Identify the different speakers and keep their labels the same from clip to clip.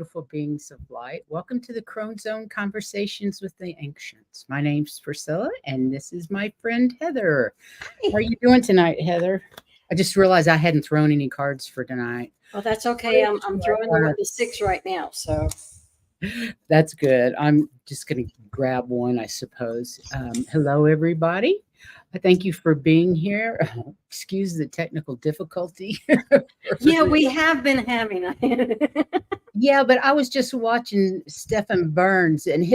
Speaker 1: beautiful beings of light. Welcome to the Crone Zone Conversations with the Ancients. My name's Priscilla, and this is my friend Heather. How are you doing tonight, Heather? I just realized I hadn't thrown any cards for tonight.
Speaker 2: Well, that's okay. I'm throwing the 6 right now, so.
Speaker 1: That's good. I'm just going to grab one, I suppose. Hello, everybody. Thank you for being here. Excuse the technical difficulty.
Speaker 2: Yeah, we have been having.
Speaker 1: Yeah, but I was just watching Stephen Burns and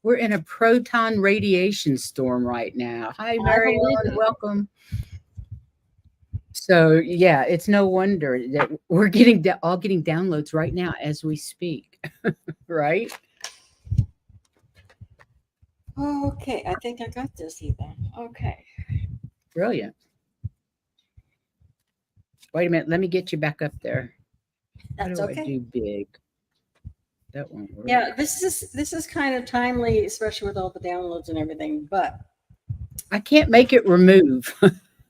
Speaker 1: we're in a proton radiation storm right now. Hi, Mary Ellen, welcome. So yeah, it's no wonder that we're all getting downloads right now as we speak, right?
Speaker 2: Okay, I think I got this even. Okay.
Speaker 1: Brilliant. Wait a minute, let me get you back up there.
Speaker 2: That's okay.
Speaker 1: I do big? That won't work.
Speaker 2: Yeah, this is kind of timely, especially with all the downloads and everything, but
Speaker 1: I can't make it remove.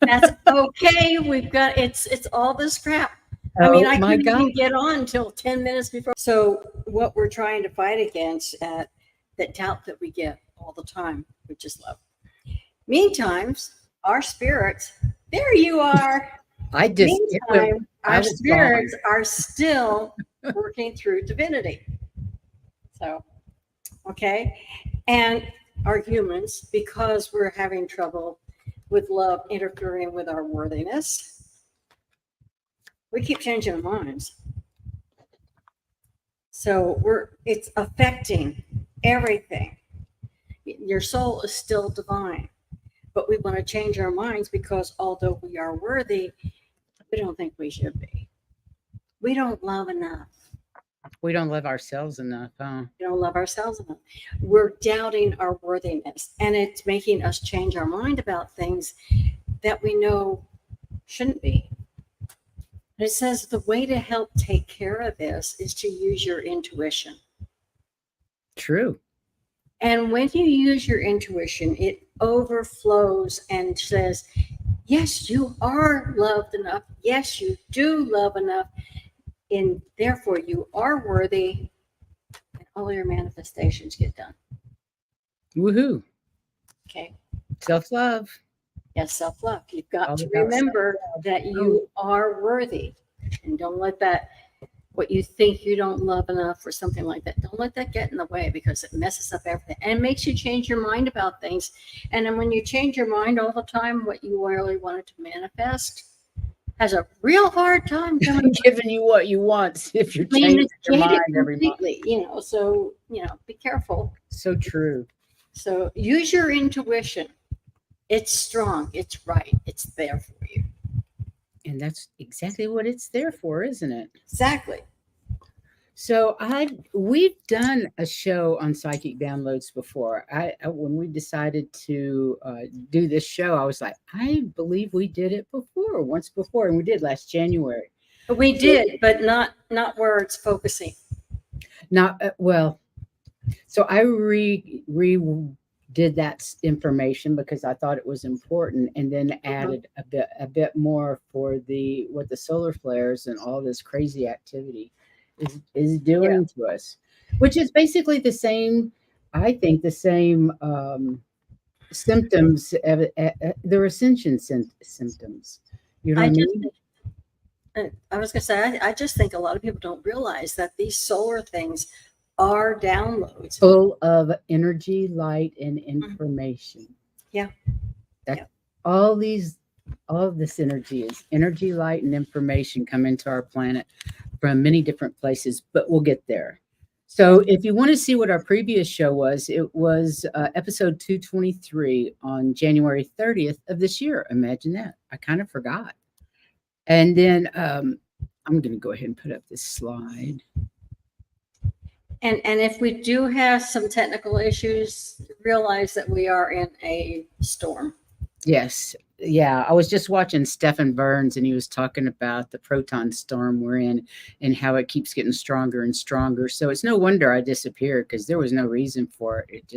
Speaker 2: That's okay. We've got it's all this crap. I mean, I couldn't even get on until 10 minutes before. So what we're trying to fight against that doubt that we get all the time, which is love. Meantime, our spirits, there you are. Meantime, our spirits are still working through divinity. So, okay. And our humans, because we're having trouble with love interfering with our worthiness, we keep changing our minds. So it's affecting everything. Your soul is still divine, but we want to change our minds because although we are worthy, we don't think we should be. We don't love enough.
Speaker 1: We don't love ourselves enough, huh?
Speaker 2: We don't love ourselves enough. We're doubting our worthiness, and it's making us change our mind about things that we know shouldn't be. And it says the way to help take care of this is to use your intuition.
Speaker 1: True.
Speaker 2: And when you use your intuition, it overflows and says, yes, you are loved enough. Yes, you do love enough. And therefore, you are worthy, and all your manifestations get done.
Speaker 1: Woohoo.
Speaker 2: Okay.
Speaker 1: Self-love.
Speaker 2: Yes, self-love. You've got to remember that you are worthy. And don't let that, what you think you don't love enough or something like that, don't let that get in the way because it messes up everything. And it makes you change your mind about things. And then when you change your mind all the time, what you really wanted to manifest has a real hard time
Speaker 1: giving you what you want if you're changing your mind every month.
Speaker 2: So, be careful.
Speaker 1: So true.
Speaker 2: So use your intuition. It's strong. It's right. It's there for you.
Speaker 1: And that's exactly what it's there for, isn't it?
Speaker 2: Exactly.
Speaker 1: So we've done a show on psychic downloads before. When we decided to do this show, I was like, I believe we did it once before, and we did last January.
Speaker 2: We did, but not where it's focusing.
Speaker 1: Not well. So I redid that information because I thought it was important, and then added a bit more for what the solar flares and all this crazy activity is doing to us, which is basically the same. I think the same symptoms, their ascension symptoms. You know what I mean?
Speaker 2: I was going to say, I just think a lot of people don't realize that these solar things are downloads
Speaker 1: full of energy, light, and information.
Speaker 2: Yeah.
Speaker 1: All of this energy is energy, light, and information come into our planet from many different places, but we'll get there. So if you want to see what our previous show was, it was episode 223 on January 30th of this year. Imagine that. I kind of forgot. And then I'm going to go ahead and put up this slide.
Speaker 2: And if we do have some technical issues, realize that we are in a storm.
Speaker 1: Yes. Yeah. I was just watching Stephen Burns, and he was talking about the proton storm we're in and how it keeps getting stronger and stronger. So it's no wonder I disappeared because there was no reason for it.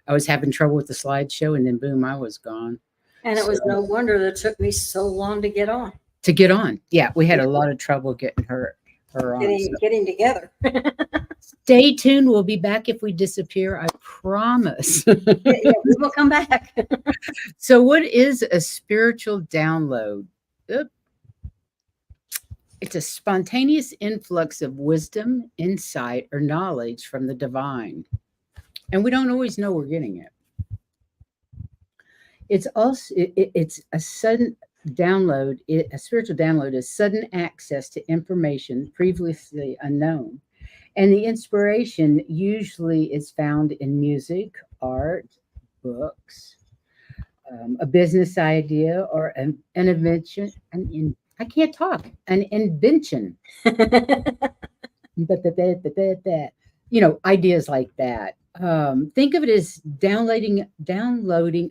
Speaker 1: I was having trouble with the slideshow, and then boom, I was gone.
Speaker 2: And it was no wonder that it took me so long to get on.
Speaker 1: Yeah. We had a lot of trouble getting her her on. So
Speaker 2: getting together.
Speaker 1: stay tuned. We'll be back if we disappear. I promise.
Speaker 2: Yeah, we will come back.
Speaker 1: So what is a spiritual download? It's a spontaneous influx of wisdom, insight, or knowledge from the divine. And we don't always know we're getting it. It's also it's a sudden download. A spiritual download is sudden access to information previously unknown. And the inspiration usually is found in music, art, books, a business idea, or an invention. I can't talk. An invention. Ideas like that. Think of it as downloading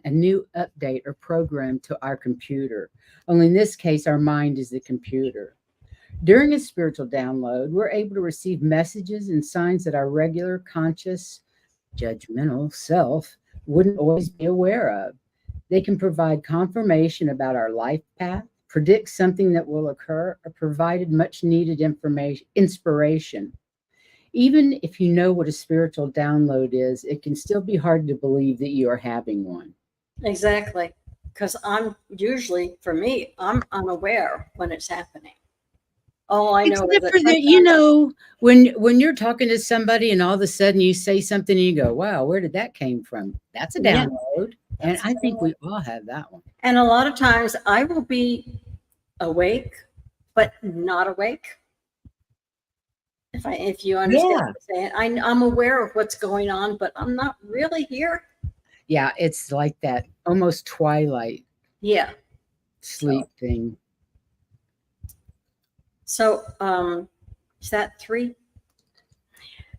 Speaker 1: a new update or program to our computer. Only in this case, our mind is the computer. During a spiritual download, we're able to receive messages and signs that our regular, conscious, judgmental self wouldn't always be aware of. They can provide confirmation about our life path, predict something that will occur, or provided much needed inspiration. Even if you know what a spiritual download is, it can still be hard to believe that you are having one.
Speaker 2: Exactly. Because I'm unaware when it's happening. All I know is
Speaker 1: that, when you're talking to somebody and all of a sudden you say something and you go, wow, where did that came from? That's a download. Yeah, and I think we all have that one.
Speaker 2: And a lot of times I will be awake, but not awake. If you understand what I'm saying, I'm aware of what's going on, but I'm not really here.
Speaker 1: Yeah, it's like that almost twilight.
Speaker 2: Yeah.
Speaker 1: Sleep thing.
Speaker 2: So, is that 3?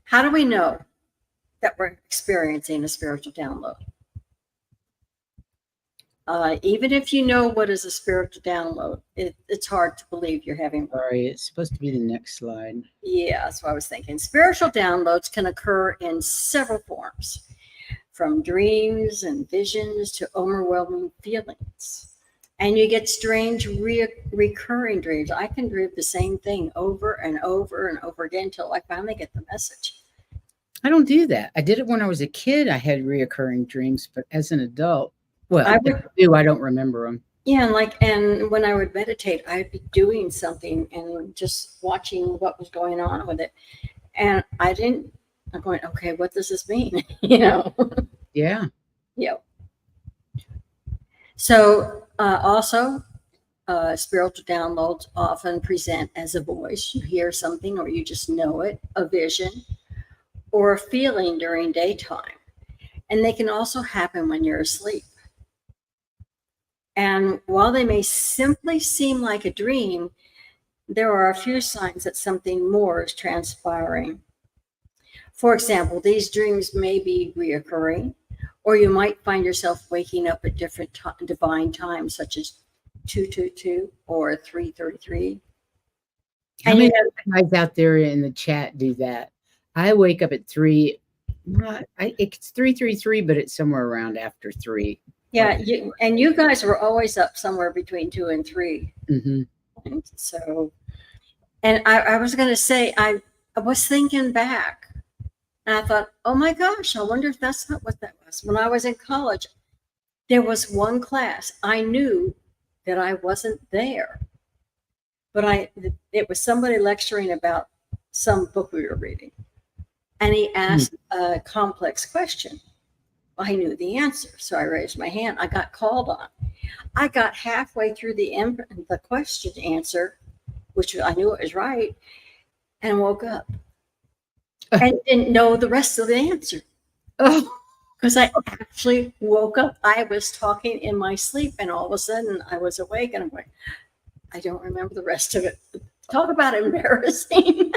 Speaker 2: How do we know that we're experiencing a spiritual download? Even if you know what is a spiritual download, it's hard to believe you're having one.
Speaker 1: Sorry, it's supposed to be the next slide.
Speaker 2: Yeah, that's what I was thinking. Spiritual downloads can occur in several forms, from dreams and visions to overwhelming feelings. And you get strange recurring dreams. I can dream the same thing over and over and over again until I finally get the message. I
Speaker 1: don't do that. I did it when I was a kid. I had reoccurring dreams, but as an adult, I don't remember them.
Speaker 2: Yeah, and when I would meditate, I'd be doing something and just watching what was going on with it. And I'm going, okay, what does this mean?
Speaker 1: Yeah.
Speaker 2: Yeah. So also, spiritual downloads often present as a voice. You hear something or you just know it, a vision, or a feeling during daytime. And they can also happen when you're asleep. And while they may simply seem like a dream, there are a few signs that something more is transpiring. For example, these dreams may be reoccurring, or you might find yourself waking up at different divine times, such as 222 or 333.
Speaker 1: How many guys out there in the chat do that? I wake up at 3. It's 333, but it's somewhere around after 3.
Speaker 2: Yeah, you guys were always up somewhere between 2 and 3.
Speaker 1: Mm-hmm.
Speaker 2: And so, and I was going to say, I was thinking back, and I thought, oh my gosh, I wonder if that's not what that was. When I was in college, there was one class I knew that I wasn't there, but it was somebody lecturing about some book we were reading, and he asked a complex question. I knew the answer, so I raised my hand. I got called on. I got halfway through the question answer, which I knew it was right, and woke up and didn't know the rest of the answer. Oh, because I actually woke up. I was talking in my sleep, and all of a sudden I was awake, and I'm going, I don't remember the rest of it. Talk about embarrassing.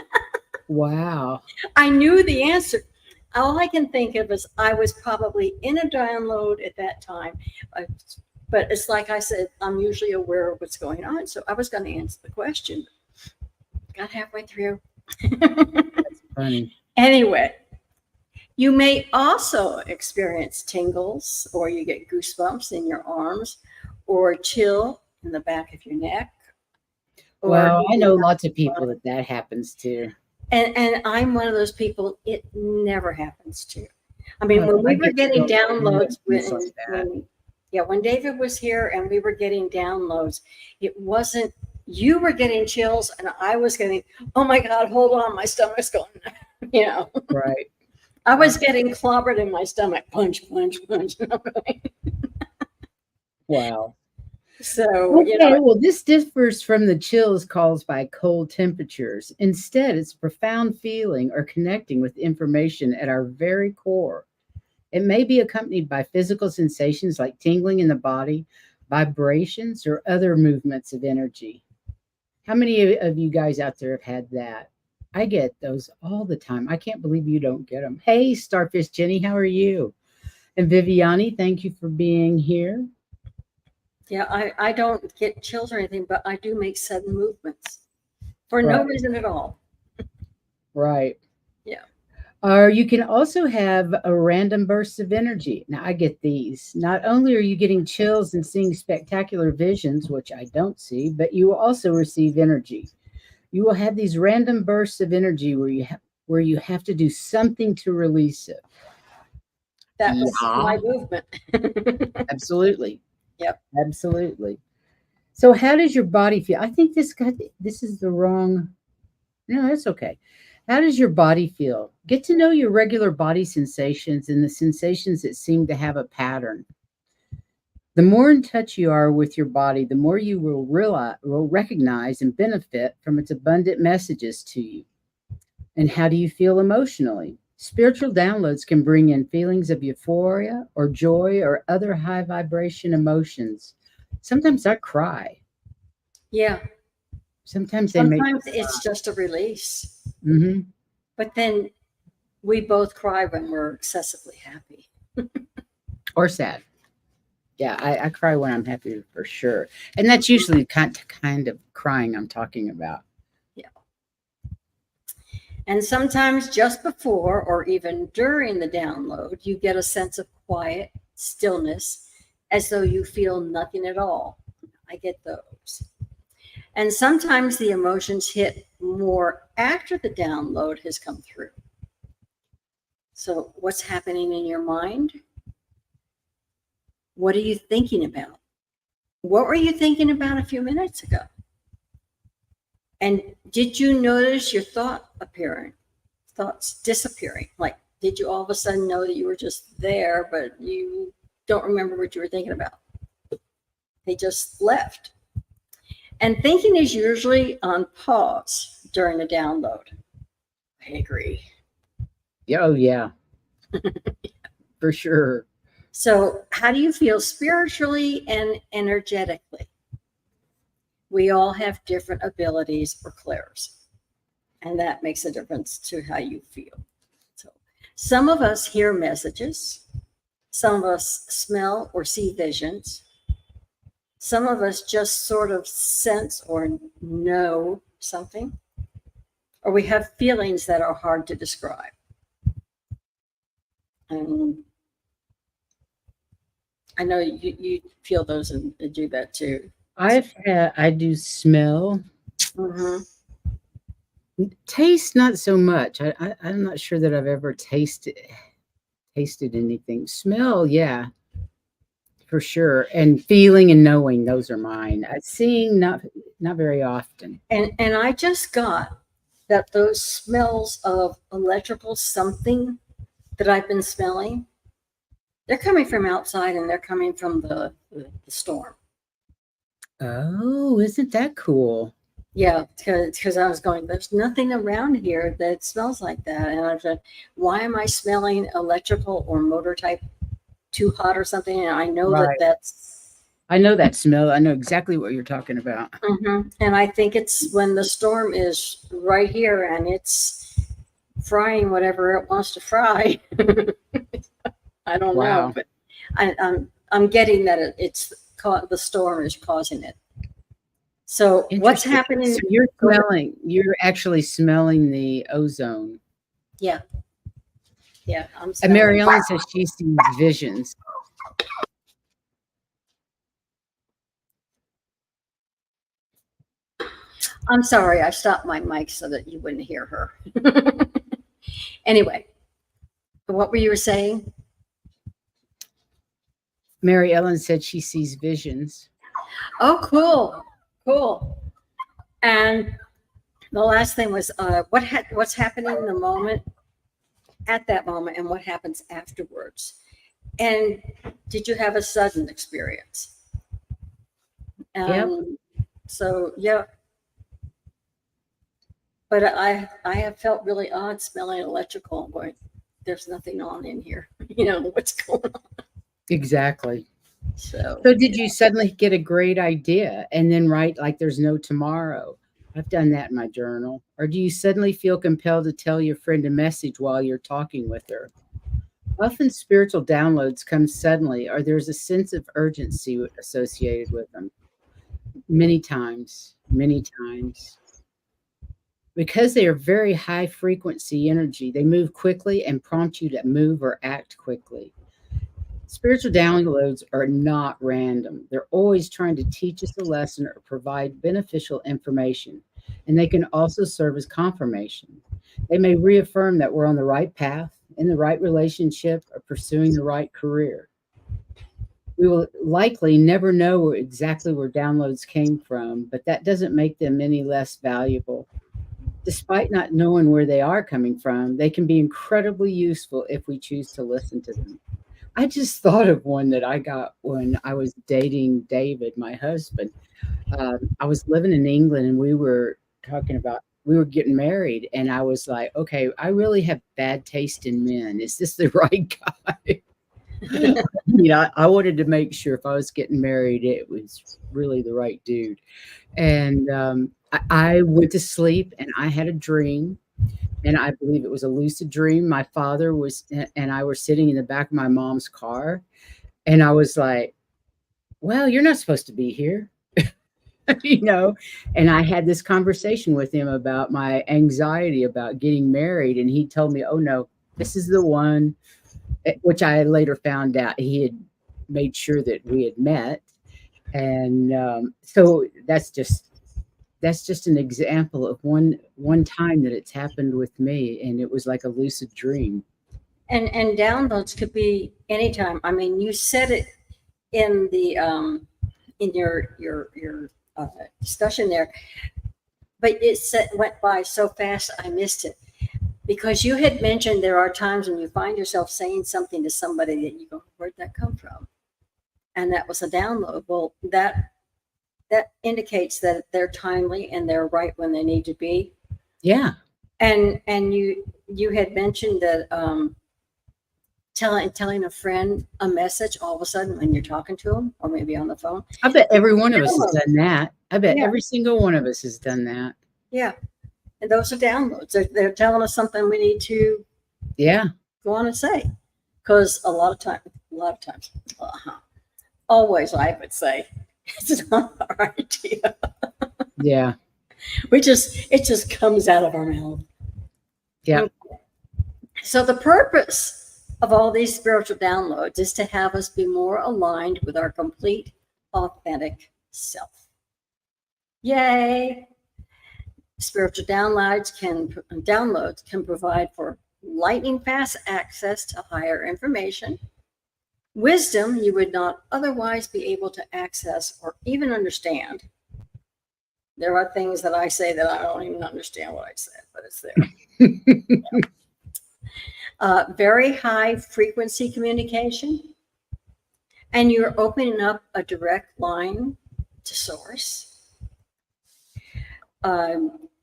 Speaker 1: Wow.
Speaker 2: I knew the answer. All I can think of is I was probably in a download at that time. But it's like I said, I'm usually aware of what's going on. So I was going to answer the question. Got halfway through.
Speaker 1: That's funny.
Speaker 2: Anyway, you may also experience tingles, or you get goosebumps in your arms, or a chill in the back of your neck.
Speaker 1: Well, I know lots of people that happens to.
Speaker 2: And I'm one of those people it never happens to. I mean, when we were getting downloads, when David was here and we were getting downloads, it wasn't, you were getting chills and I was getting, oh my God, hold on, my stomach's going, you know.
Speaker 1: Right.
Speaker 2: I was getting clobbered in my stomach, punch, punch, punch.
Speaker 1: Wow.
Speaker 2: So,
Speaker 1: okay, well, this differs from the chills caused by cold temperatures. Instead, it's profound feeling or connecting with information at our very core. It may be accompanied by physical sensations like tingling in the body, vibrations, or other movements of energy. How many of you guys out there have had that? I get those all the time. I can't believe you don't get them. Hey, Starfish Jenny, how are you? And Viviani, thank you for being here.
Speaker 2: Yeah, I don't get chills or anything, but I do make sudden movements for no reason at all.
Speaker 1: Right.
Speaker 2: Yeah.
Speaker 1: Or you can also have a random burst of energy. Now, I get these. Not only are you getting chills and seeing spectacular visions, which I don't see, but you will also receive energy. You will have these random bursts of energy where you have to do something to release it.
Speaker 2: That was my movement.
Speaker 1: Absolutely.
Speaker 2: Yep.
Speaker 1: Absolutely. So how does your body feel? I think this is the wrong. No, that's okay. How does your body feel? Get to know your regular body sensations and the sensations that seem to have a pattern. The more in touch you are with your body, the more you will recognize and benefit from its abundant messages to you. And how do you feel emotionally? Spiritual downloads can bring in feelings of euphoria or joy or other high vibration emotions. Sometimes I cry.
Speaker 2: Yeah.
Speaker 1: Sometimes
Speaker 2: it's just a release.
Speaker 1: Mm-hmm.
Speaker 2: But then we both cry when we're excessively happy.
Speaker 1: Or sad. Yeah, I cry when I'm happy for sure. And that's usually kind of crying I'm talking about.
Speaker 2: Yeah. And sometimes just before or even during the download, you get a sense of quiet, stillness, as though you feel nothing at all. I get those. And sometimes the emotions hit more after the download has come through. So what's happening in your mind? What are you thinking about? What were you thinking about a few minutes ago? And did you notice your thoughts disappearing? Like, did you all of a sudden know that you were just there, but you don't remember what you were thinking about? They just left. And thinking is usually on pause during the download. I agree.
Speaker 1: Oh, yeah. For sure.
Speaker 2: So how do you feel spiritually and energetically? We all have different abilities or clairs, and that makes a difference to how you feel. So some of us hear messages. Some of us smell or see visions. Some of us just sort of sense or know something, or we have feelings that are hard to describe. I know you feel those and do that too.
Speaker 1: I do smell.
Speaker 2: Mm-hmm.
Speaker 1: Taste, not so much. I'm not sure that I've ever tasted anything. Smell, yeah, for sure. And feeling and knowing, those are mine. Seeing, not very often.
Speaker 2: And I just got that those smells of electrical something that I've been smelling, they're coming from outside and they're coming from the storm.
Speaker 1: Oh, isn't that cool?
Speaker 2: Yeah, because I was going, there's nothing around here that smells like that. And I said, why am I smelling electrical or motor type too hot or something? And I know
Speaker 1: I know that smell. I know exactly what you're talking about.
Speaker 2: Mm-hmm. And I think it's when the storm is right here and it's frying whatever it wants to fry. I don't know, but I'm getting that the storm is causing it. So what's happening?
Speaker 1: So you're actually smelling the ozone.
Speaker 2: Yeah. Yeah.
Speaker 1: And Mary Ellen says she sees visions.
Speaker 2: I'm sorry, I stopped my mic so that you wouldn't hear her. Anyway, what were you saying?
Speaker 1: Mary Ellen said she sees visions.
Speaker 2: Oh, cool. Cool. And the last thing was what's happening in the moment, at that moment, and what happens afterwards. And did you have a sudden experience?
Speaker 1: Yep.
Speaker 2: So, yeah. But I have felt really odd smelling electrical and going, there's nothing on in here. You know, what's going on?
Speaker 1: Exactly.
Speaker 2: So
Speaker 1: did you suddenly get a great idea and then write like there's no tomorrow? I've done that in my journal. Or do you suddenly feel compelled to tell your friend a message while you're talking with her? Often spiritual downloads come suddenly, or there's a sense of urgency associated with them. Many times. Because they are very high frequency energy, they move quickly and prompt you to move or act quickly. Spiritual downloads are not random. They're always trying to teach us a lesson or provide beneficial information, and they can also serve as confirmation. They may reaffirm that we're on the right path, in the right relationship, or pursuing the right career. We will likely never know exactly where downloads came from, but that doesn't make them any less valuable. Despite not knowing where they are coming from, they can be incredibly useful if we choose to listen to them. I just thought of one that I got when I was dating David, my husband. I was living in England and we were getting married. And I was like, okay, I really have bad taste in men. Is this the right guy? I wanted to make sure if I was getting married, it was really the right dude. And I went to sleep and I had a dream. And I believe it was a lucid dream. My father and I were sitting in the back of my mom's car. And I was like, well, you're not supposed to be here. And I had this conversation with him about my anxiety about getting married. And he told me, oh, no, this is the one, which I later found out he had made sure that we had met. And so that's just an example of one time that it's happened with me, and it was like a lucid dream.
Speaker 2: And downloads could be anytime. I mean, you said it in the in your discussion there, but it went by so fast I missed it, because you had mentioned there are times when you find yourself saying something to somebody that you go, where'd that come from? And that was a download. Well, that indicates that they're timely and they're right when they need to be.
Speaker 1: Yeah.
Speaker 2: And you had mentioned that telling a friend a message all of a sudden when you're talking to them, or maybe on the phone.
Speaker 1: I bet every one of us has done that. I bet every single one of us has done that.
Speaker 2: Yeah. And those are downloads. They're telling us something we need to go on and say. Because a lot of times, always I would say, it's not our idea.
Speaker 1: Yeah.
Speaker 2: It just comes out of our mouth.
Speaker 1: Yeah.
Speaker 2: So the purpose of all these spiritual downloads is to have us be more aligned with our complete, authentic self. Yay! Spiritual downloads can provide for lightning fast access to higher information, wisdom you would not otherwise be able to access or even understand. There are things that I say that I don't even understand what I said, but it's there. Very high frequency communication, and you're opening up a direct line to source.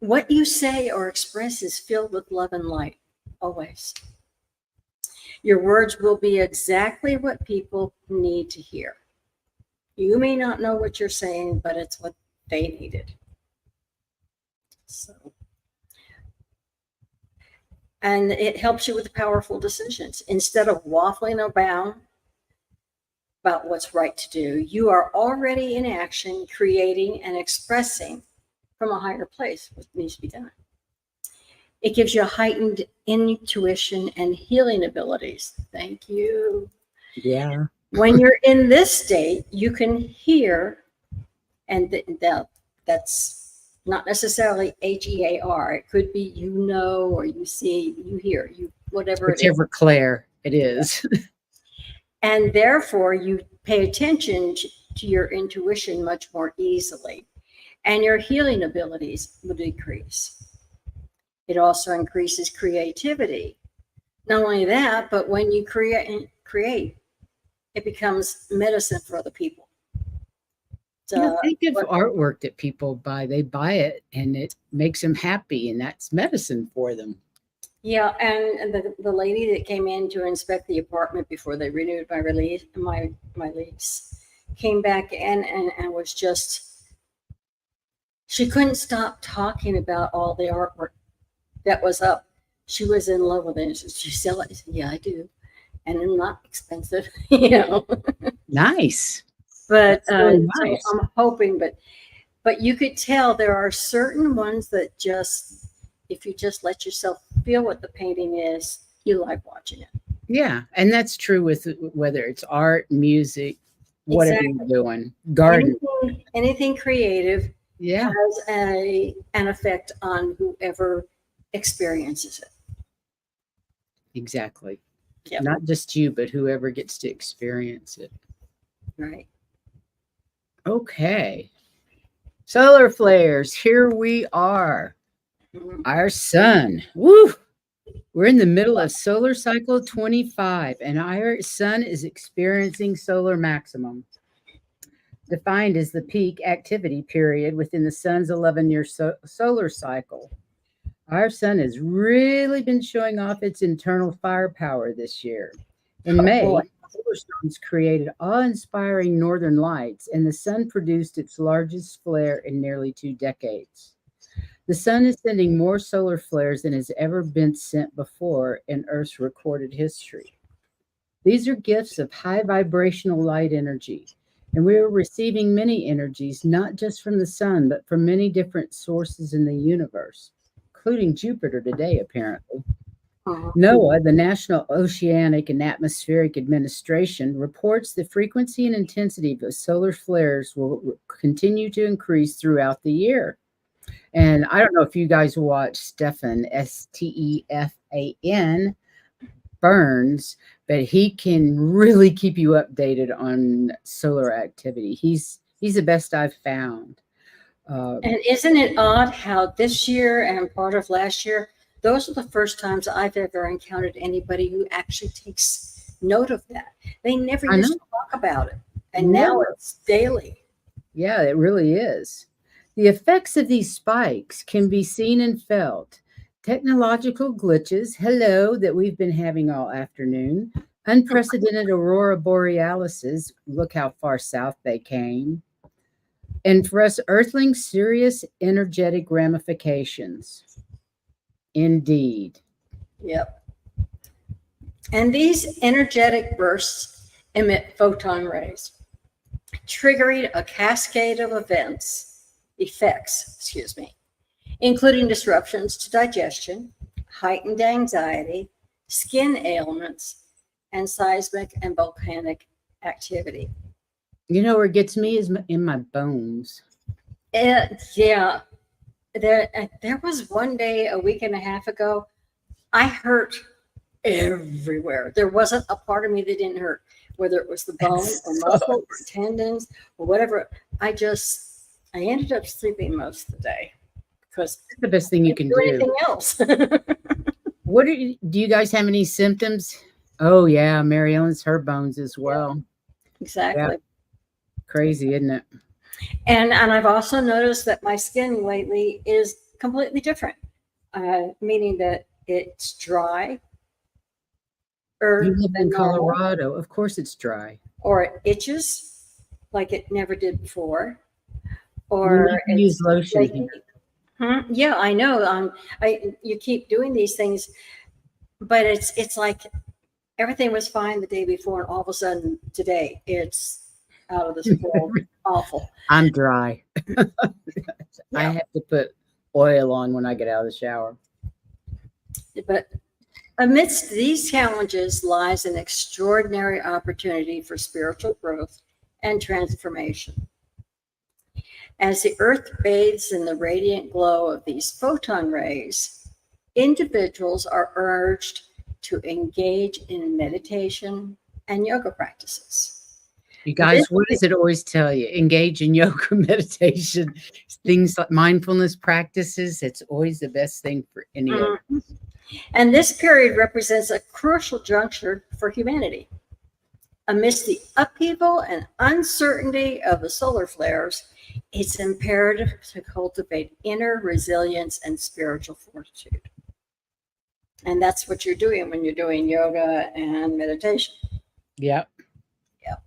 Speaker 2: What you say or express is filled with love and light, always. Your words will be exactly what people need to hear. You may not know what you're saying, but it's what they needed. So, and it helps you with powerful decisions. Instead of waffling about what's right to do, you are already in action, creating and expressing from a higher place what needs to be done. It gives you a heightened intuition and healing abilities. Thank you.
Speaker 1: Yeah.
Speaker 2: When you're in this state, you can hear, and that's not necessarily HEAR. It could be or you see, you hear, you whatever
Speaker 1: whichever Claire it is.
Speaker 2: Yeah. And therefore, you pay attention to your intuition much more easily, and your healing abilities will decrease. It also increases creativity. Not only that, but when you create, it becomes medicine for other people. So,
Speaker 1: think of artwork that people buy. They buy it and it makes them happy, and that's medicine for them.
Speaker 2: Yeah, and the lady that came in to inspect the apartment before they renewed my lease came back in and was just, she couldn't stop talking about all the artwork that was up. She was in love with it. She sell it. I said, yeah, I do. And it's not expensive,
Speaker 1: Nice.
Speaker 2: But
Speaker 1: really nice.
Speaker 2: So I'm hoping, but you could tell there are certain ones that just, if you just let yourself feel what the painting is, you like watching it.
Speaker 1: Yeah, and that's true with whether it's art, music, whatever
Speaker 2: Exactly.
Speaker 1: you're doing, garden.
Speaker 2: Anything creative
Speaker 1: Yeah.
Speaker 2: has an effect on whoever experiences it.
Speaker 1: Exactly.
Speaker 2: Yep.
Speaker 1: Not just you, but whoever gets to experience it.
Speaker 2: Right.
Speaker 1: Okay. Solar flares, here we are.
Speaker 2: Mhm.
Speaker 1: Our sun. Woo! We're in the middle of solar cycle 25, and our sun is experiencing solar maximum, defined as the peak activity period within the sun's 11-year solar cycle. Our sun has really been showing off its internal firepower this year. In May, solar storms created awe-inspiring northern lights, and the sun produced its largest flare in nearly 2 decades. The sun is sending more solar flares than has ever been sent before in Earth's recorded history. These are gifts of high vibrational light energy, and we are receiving many energies, not just from the sun, but from many different sources in the universe, including Jupiter today, apparently. NOAA, the National Oceanic and Atmospheric Administration, reports the frequency and intensity of solar flares will continue to increase throughout the year. And I don't know if you guys watch Stefan, Stefan Burns, but he can really keep you updated on solar activity. He's the best I've found.
Speaker 2: And isn't it odd how this year and part of last year, those are the first times I've ever encountered anybody who actually takes note of that. They never used to talk about it, and now it's daily.
Speaker 1: Yeah, it really is. The effects of these spikes can be seen and felt. Technological glitches, hello, that we've been having all afternoon. Unprecedented aurora borealises, look how far south they came. And for us earthlings, serious energetic ramifications. Indeed.
Speaker 2: Yep. And these energetic bursts emit photon rays, triggering a cascade of effects, including disruptions to digestion, heightened anxiety, skin ailments, and seismic and volcanic activity.
Speaker 1: You know where it gets me is in my bones.
Speaker 2: Yeah. There was one day a week and a half ago, I hurt everywhere. There wasn't a part of me that didn't hurt, whether it was the bone or muscle or tendons or whatever. I ended up sleeping most of the day because
Speaker 1: that's the best thing you can do.
Speaker 2: Anything else?
Speaker 1: What do you guys have any symptoms? Oh yeah, Mary Ellen's her bones as well.
Speaker 2: Yeah, exactly.
Speaker 1: Yeah. Crazy, isn't it?
Speaker 2: And I've also noticed that my skin lately is completely different, meaning that it's dry.
Speaker 1: You live in Colorado, of course it's dry.
Speaker 2: Or it itches like it never did before. Or
Speaker 1: you use lotion here.
Speaker 2: Yeah, I know. You keep doing these things, but it's like everything was fine the day before, and all of a sudden today it's out of this world. Awful.
Speaker 1: I'm dry. I have to put oil on when I get out of the shower.
Speaker 2: But amidst these challenges lies an extraordinary opportunity for spiritual growth and transformation. As the Earth bathes in the radiant glow of these photon rays, individuals are urged to engage in meditation and yoga practices.
Speaker 1: You guys, what does it always tell you? Engage in yoga, meditation, things like mindfulness practices. It's always the best thing for any of us.
Speaker 2: And this period represents a crucial juncture for humanity. Amidst the upheaval and uncertainty of the solar flares, it's imperative to cultivate inner resilience and spiritual fortitude. And that's what you're doing when you're doing yoga and meditation.
Speaker 1: Yep.
Speaker 2: Yep.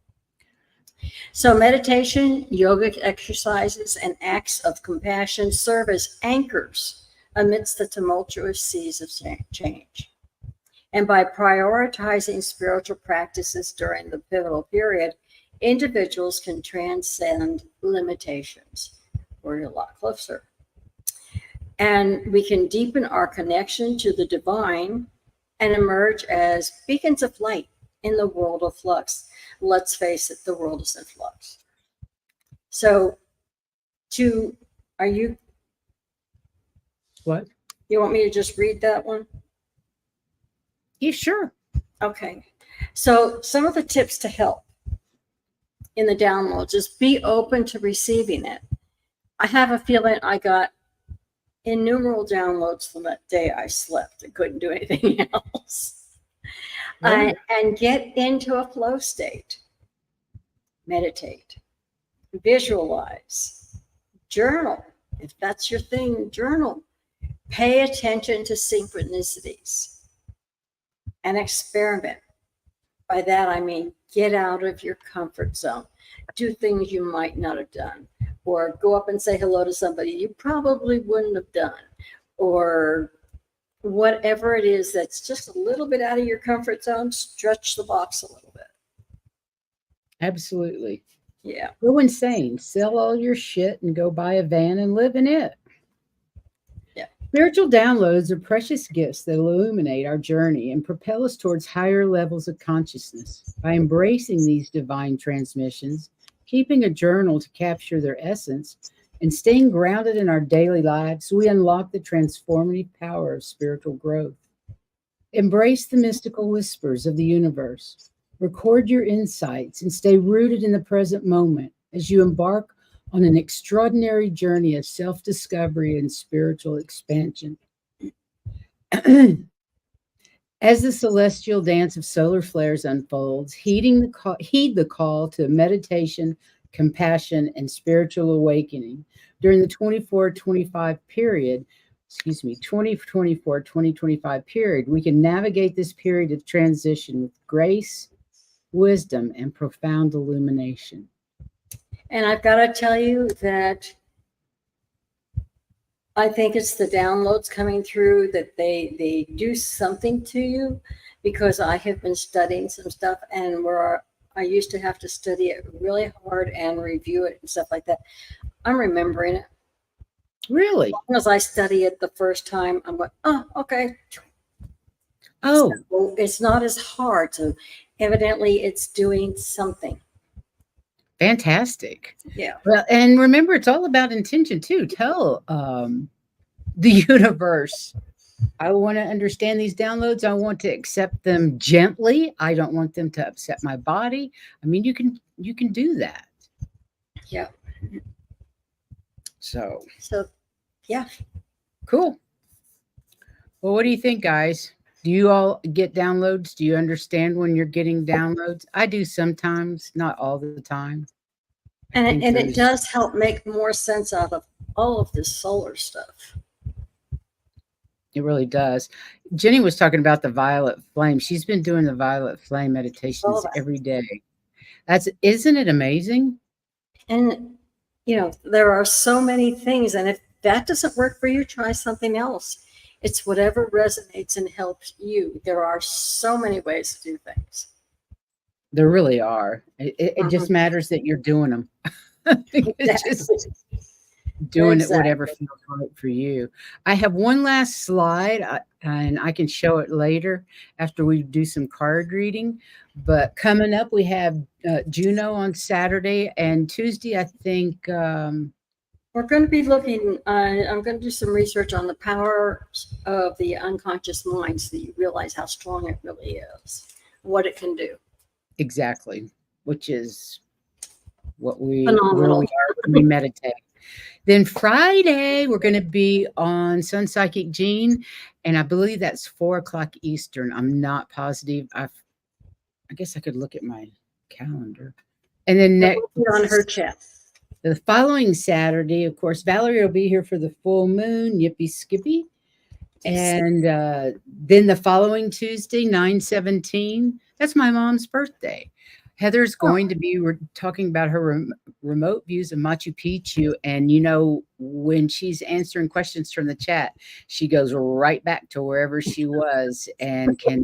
Speaker 2: So meditation, yoga exercises, and acts of compassion serve as anchors amidst the tumultuous seas of change. And by prioritizing spiritual practices during the pivotal period, individuals can transcend limitations. We're a lot closer. And we can deepen our connection to the divine and emerge as beacons of light in the world of flux. Let's face it, the world is in flux. So, are you?
Speaker 1: What?
Speaker 2: You want me to just read that one?
Speaker 1: Yeah, sure.
Speaker 2: Okay. So some of the tips to help in the downloads is be open to receiving it. I have a feeling I got innumerable downloads from that day I slept and couldn't do anything else. And get into a flow state. Meditate. Visualize. Journal. If that's your thing, journal. Pay attention to synchronicities. And experiment. By that, I mean, get out of your comfort zone. Do things you might not have done. Or go up and say hello to somebody you probably wouldn't have done. Or whatever it is that's just a little bit out of your comfort zone, stretch the box a little bit.
Speaker 1: Absolutely.
Speaker 2: Yeah.
Speaker 1: Go insane. Sell all your shit and go buy a van and live in it. Spiritual downloads are precious gifts that illuminate our journey and propel us towards higher levels of consciousness. By embracing these divine transmissions, keeping a journal to capture their essence, and staying grounded in our daily lives, we unlock the transformative power of spiritual growth. Embrace the mystical whispers of the universe. Record your insights and stay rooted in the present moment as you embark on an extraordinary journey of self-discovery and spiritual expansion. As the celestial dance of solar flares unfolds, heed the call to meditation, compassion, and spiritual awakening during the 2024-25 period. 2024-2025 period. We can navigate this period of transition with grace, wisdom, and profound illumination.
Speaker 2: And I've got to tell you that I think it's the downloads coming through that they do something to you, because I have been studying some stuff and where I used to have to study it really hard and review it and stuff like that. I'm remembering it.
Speaker 1: Really?
Speaker 2: As long as I study it the first time, I'm like, oh, okay.
Speaker 1: Oh.
Speaker 2: So it's not as hard. So evidently it's doing something.
Speaker 1: Fantastic.
Speaker 2: Yeah.
Speaker 1: Well, and remember, it's all about intention too. Tell the universe, I want to understand these downloads. I want to accept them gently. I don't want them to upset my body. I mean, you can do that.
Speaker 2: Yeah.
Speaker 1: So
Speaker 2: yeah.
Speaker 1: Cool. Well, what do you think, guys? Do you all get downloads? Do you understand when you're getting downloads? I do sometimes, not all the time.
Speaker 2: And it does help make more sense out of all of this solar stuff.
Speaker 1: It really does. Jenny was talking about the violet flame. She's been doing the violet flame meditations every day. Isn't it amazing?
Speaker 2: And, there are so many things. And if that doesn't work for you, try something else. It's whatever resonates and helps you. There are so many ways to do things.
Speaker 1: There really are. It just matters that you're doing them. Just doing it whatever feels right for you. I have one last slide, and I can show it later after we do some card reading. But coming up, we have Juno on Saturday and Tuesday. I think
Speaker 2: We're going to be looking, I'm going to do some research on the power of the unconscious mind so that you realize how strong it really is, what it can do.
Speaker 1: Exactly, which is what where
Speaker 2: Phenomenal.
Speaker 1: we are when we meditate. Then Friday, we're going to be on Sun Psychic Gene, and I believe that's 4:00 Eastern. I'm not positive. I guess I could look at my calendar. And then
Speaker 2: It will be on her chat.
Speaker 1: The following Saturday, of course, Valerie will be here for the full moon. Yippee skippy. And then the following Tuesday, 9/17, that's my mom's birthday. Heather's going to be talking about her remote views of Machu Picchu. And, you know, when she's answering questions from the chat, she goes right back to wherever she was and can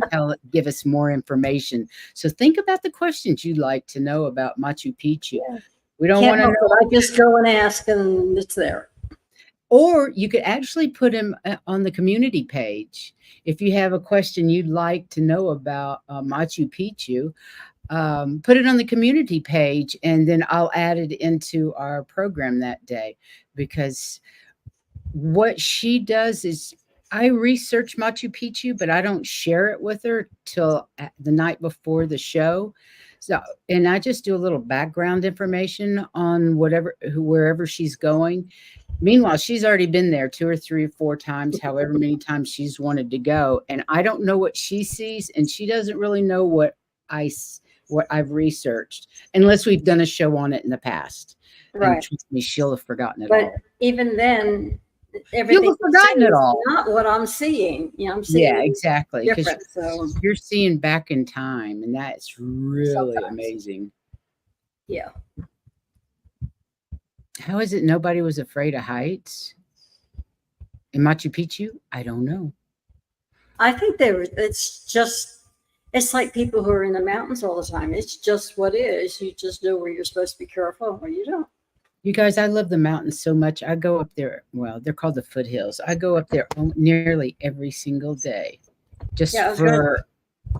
Speaker 1: give us more information. So think about the questions you'd like to know about Machu Picchu.
Speaker 2: Yeah.
Speaker 1: We don't want to know.
Speaker 2: I just go and ask and it's there.
Speaker 1: Or you could actually put them on the community page. If you have a question you'd like to know about Machu Picchu, put it on the community page, and then I'll add it into our program that day. Because what she does is, I research Machu Picchu, but I don't share it with her till the night before the show. So, and I just do a little background information on wherever she's going. Meanwhile, she's already been there 2 or 3 or 4 times, however many times she's wanted to go. And I don't know what she sees, and she doesn't really know what I've researched, unless we've done a show on it in the past.
Speaker 2: Right.
Speaker 1: And trust me, she'll have forgotten it
Speaker 2: all.
Speaker 1: But
Speaker 2: even then, everything
Speaker 1: you'll have forgotten it all.
Speaker 2: Not what I'm seeing. You know, I'm seeing.
Speaker 1: Yeah, exactly.
Speaker 2: Different. So
Speaker 1: you're seeing back in time, and that's really amazing.
Speaker 2: Yeah.
Speaker 1: How is it nobody was afraid of heights in Machu Picchu? I don't know.
Speaker 2: I think it's like people who are in the mountains all the time. It's just what is. You just know where you're supposed to be careful or you don't.
Speaker 1: You guys, I love the mountains so much. I go up there. Well, they're called the foothills. I go up there nearly every single day, just for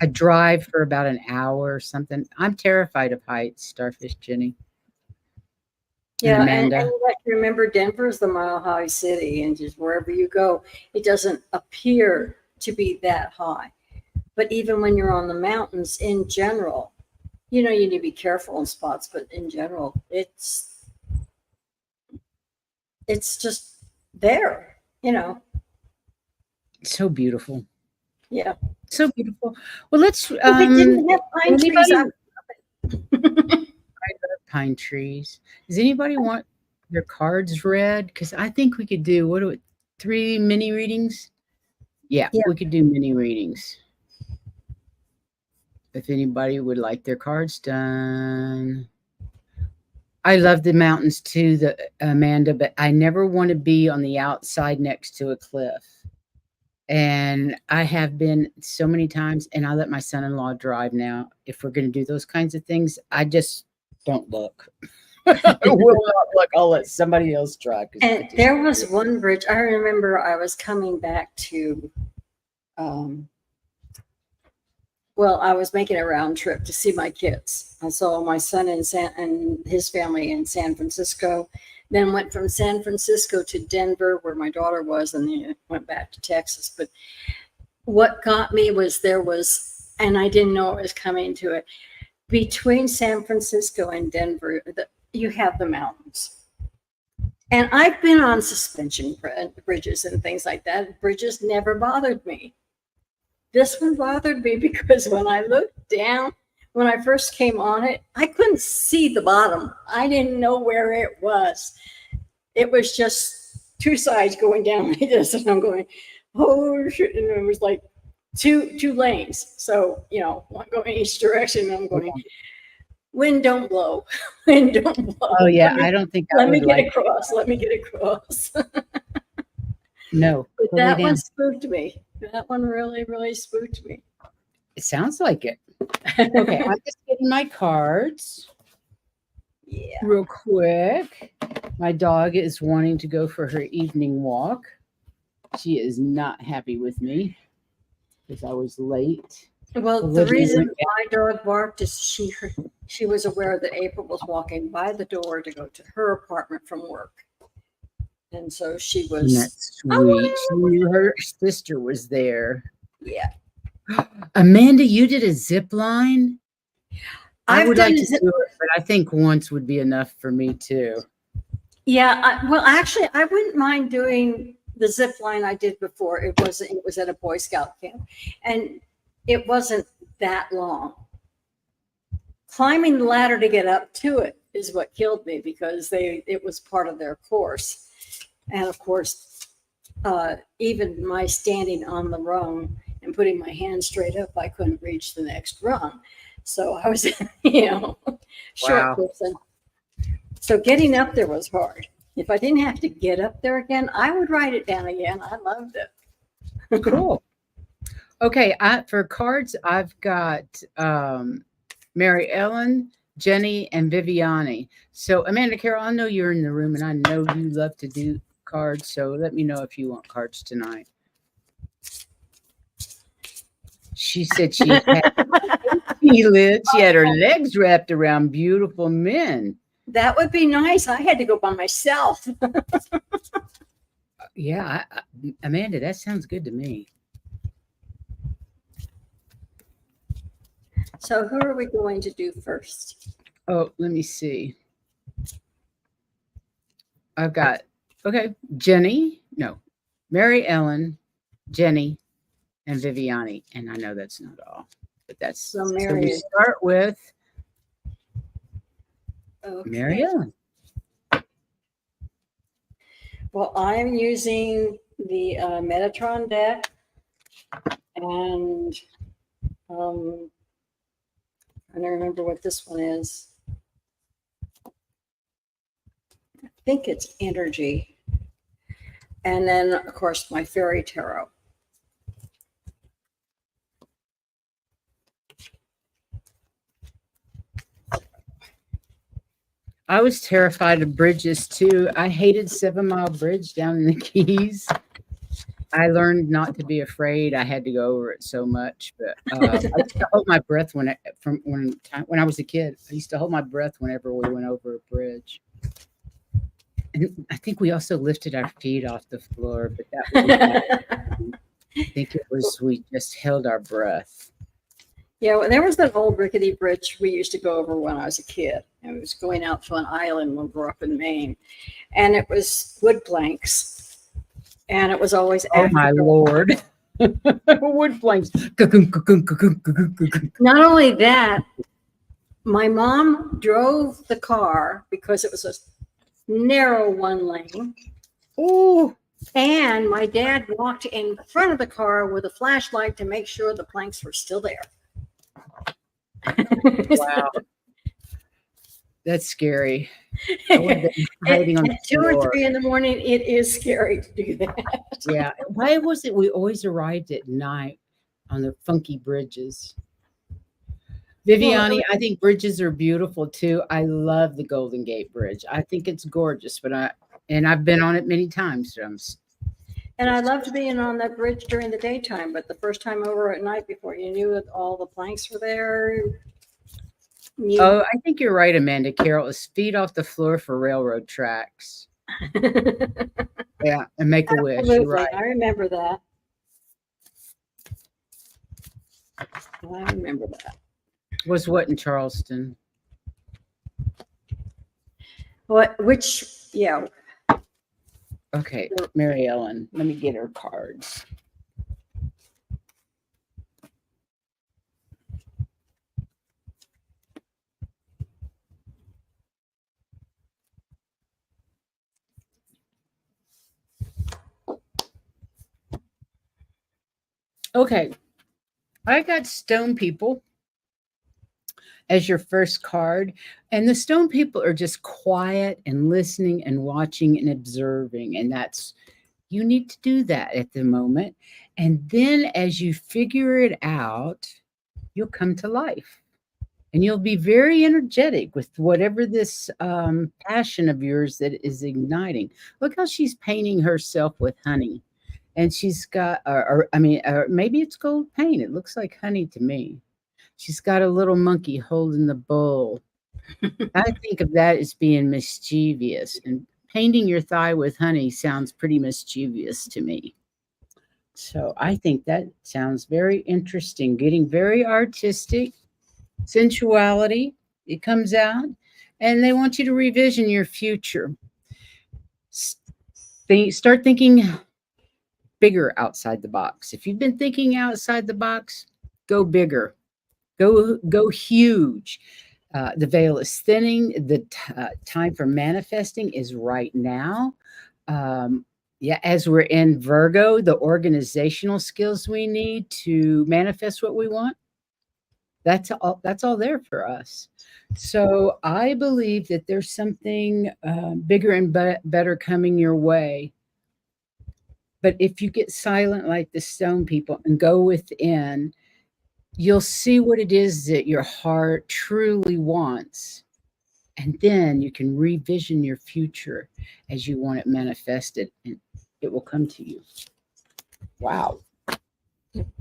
Speaker 1: a drive for about an hour or something. I'm terrified of heights, Starfish Jenny.
Speaker 2: Yeah, and you have to remember Denver is the mile high city, and just wherever you go, it doesn't appear to be that high. But even when you're on the mountains in general, you know, you need to be careful in spots, but in general, it's just there, you know.
Speaker 1: So beautiful.
Speaker 2: Yeah.
Speaker 1: So beautiful. Well, let's
Speaker 2: we didn't have pine trees.
Speaker 1: I love pine trees. Does anybody want their cards read? Because I think we could do 3 mini readings. Yeah, we could do mini readings. If anybody would like their cards done. I love the mountains too, Amanda, but I never want to be on the outside next to a cliff. And I have been so many times, and I let my son-in-law drive now. If we're going to do those kinds of things, I just don't look. I will not look. I'll let somebody else drive.
Speaker 2: And there was one bridge. I remember I was coming back to, I was making a round trip to see my kids. I saw my son and his family in San Francisco, then went from San Francisco to Denver, where my daughter was, and then went back to Texas. But what got me was and I didn't know it was coming to it, between San Francisco and Denver, you have the mountains. And I've been on suspension bridges and things like that. Bridges never bothered me. This one bothered me because when I looked down, when I first came on it, I couldn't see the bottom. I didn't know where it was. It was just 2 sides going down like this, and I'm going, oh shit! And it was like two lanes. So, you know, one going each direction, and I'm going, wind don't blow, wind don't blow.
Speaker 1: Oh yeah, I don't think.
Speaker 2: Let me get across. Let me get across.
Speaker 1: No,
Speaker 2: but that one spooked me. That one really, really spooked me.
Speaker 1: It sounds like it. Okay, I'm just getting my cards.
Speaker 2: Yeah.
Speaker 1: Real quick. My dog is wanting to go for her evening walk. She is not happy with me because I was late.
Speaker 2: Well, the reason my dog barked is she was aware that April was walking by the door to go to her apartment from work. And so she was.
Speaker 1: Isn't that sweet? She knew her sister was there.
Speaker 2: Yeah.
Speaker 1: Amanda, you did a zip line? I would like to do it, but I think once would be enough for me too.
Speaker 2: Yeah. Well, actually, I wouldn't mind doing the zip line I did before. It was at a Boy Scout camp, and it wasn't that long. Climbing the ladder to get up to it is what killed me, because it was part of their course. And of course, even my standing on the rung and putting my hands straight up, I couldn't reach the next rung. So I was, short person. So getting up there was hard. If I didn't have to get up there again, I would write it down again. I loved it.
Speaker 1: Cool. Okay, for cards, I've got Mary Ellen, Jenny, and Viviani. So Amanda Carroll, I know you're in the room, and I know you love to do cards. So let me know if you want cards tonight. She said she had she had her legs wrapped around beautiful men.
Speaker 2: That would be nice. I had to go by myself.
Speaker 1: Yeah, Amanda, that sounds good to me.
Speaker 2: So who are we going to do first?
Speaker 1: Oh, let me see. I've got, Mary Ellen, Jenny, and Viviani. And I know that's not all, but that's so we start with Mary Ellen.
Speaker 2: Well, I'm using the Metatron deck, and I don't remember what this one is. I think it's Energy. And then, of course, my Fairy Tarot.
Speaker 1: I was terrified of bridges too. I hated 7 Mile Bridge down in the Keys. I learned not to be afraid. I had to go over it so much, but I used to hold my breath when I was a kid. I used to hold my breath whenever we went over a bridge. And I think we also lifted our feet off the floor, but that was I think it was we just held our breath.
Speaker 2: Yeah, well, there was that old rickety bridge we used to go over when I was a kid. It was going out to an island when we were up in Maine, and it was wood planks, and it was always.
Speaker 1: Oh my Lord! Wood planks.
Speaker 2: Not only that, my mom drove the car because it was a narrow one lane.
Speaker 1: Oh.
Speaker 2: And my dad walked in front of the car with a flashlight to make sure the planks were still there.
Speaker 1: Wow. That's scary. At 2
Speaker 2: or 3 in the morning, it is scary to do that.
Speaker 1: Yeah. Why was it we always arrived at night on the funky bridges? Viviani, I think bridges are beautiful too. I love the Golden Gate Bridge. I think it's gorgeous, but I've been on it many times. So
Speaker 2: and I loved being on that bridge during the daytime, but the first time over at night, before you knew that all the planks were there.
Speaker 1: I think you're right, Amanda Carroll. Is feet off the floor for railroad tracks. Yeah, and make a wish. You're right.
Speaker 2: I remember that. I remember that.
Speaker 1: Was what in Charleston?
Speaker 2: What? Which? Yeah.
Speaker 1: Okay, Mary Ellen. Let me get her cards. Okay, I got Stone People as your first card. And the Stone People are just quiet and listening and watching and observing. And you need to do that at the moment. And then as you figure it out, you'll come to life. And you'll be very energetic with whatever this passion of yours that is igniting. Look how she's painting herself with honey. And she's got, maybe it's gold paint. It looks like honey to me. She's got a little monkey holding the bowl. I think of that as being mischievous and painting your thigh with honey sounds pretty mischievous to me. So I think that sounds very interesting. Getting very artistic, sensuality, it comes out, and they want you to revision your future. Start thinking bigger outside the box. If you've been thinking outside the box, go bigger, go huge. The veil is thinning. The time for manifesting is right now. Yeah, as we're in Virgo, the organizational skills we need to manifest what we want, that's all there for us. So I believe that there's something bigger and better coming your way. But if you get silent like the stone people and go within, you'll see what it is that your heart truly wants. And then you can revision your future as you want it manifested, and it will come to you. Wow.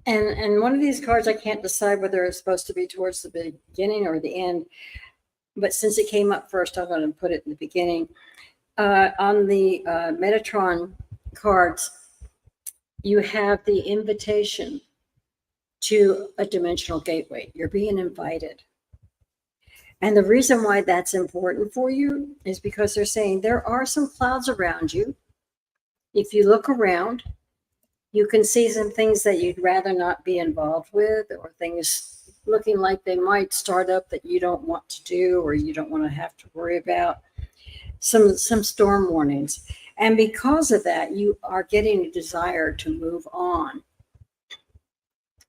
Speaker 2: And one of these cards, I can't decide whether it's supposed to be towards the beginning or the end. But since it came up first, I'm going to put it in the beginning. On the Metatron cards, you have the invitation to a dimensional gateway. You're being invited. And the reason why that's important for you is because they're saying there are some clouds around you. If you look around, you can see some things that you'd rather not be involved with, or things looking like they might start up that you don't want to do, or you don't want to have to worry about. Some storm warnings. And because of that, you are getting a desire to move on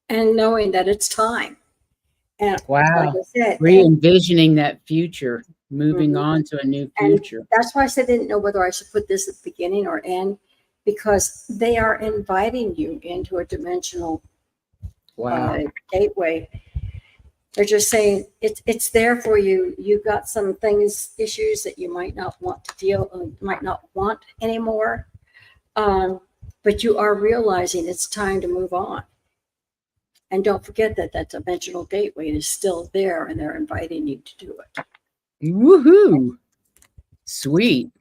Speaker 2: and knowing that it's time. And like
Speaker 1: Wow.
Speaker 2: I said,
Speaker 1: Re-envisioning that future, moving on to a new future.
Speaker 2: And that's why I said I didn't know whether I should put this at the beginning or end, because they are inviting you into a dimensional gateway. They're just saying it's there for you. You've got some issues that you might not want to might not want anymore. But you are realizing it's time to move on. And don't forget that dimensional gateway is still there, and they're inviting you to do it.
Speaker 1: Woohoo! Sweet.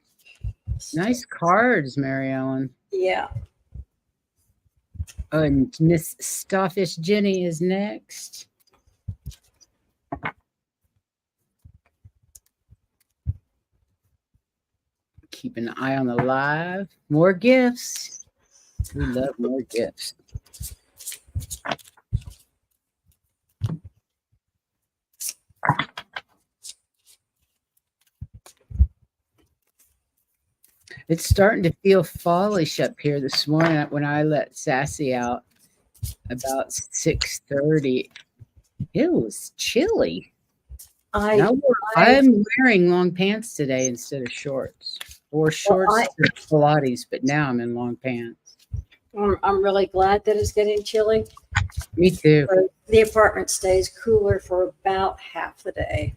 Speaker 1: Nice cards, Mary Ellen.
Speaker 2: Yeah.
Speaker 1: Oh, and Miss Starfish Jenny is next. Keep an eye on the live. More gifts. We love more gifts. It's starting to feel fallish up here this morning when I let Sassy out about 6:30. It was chilly. I'm wearing long pants today instead of shorts. Or shorts for Pilates, but now I'm in long pants.
Speaker 2: I'm really glad that it's getting chilly.
Speaker 1: Me too.
Speaker 2: The apartment stays cooler for about half the day.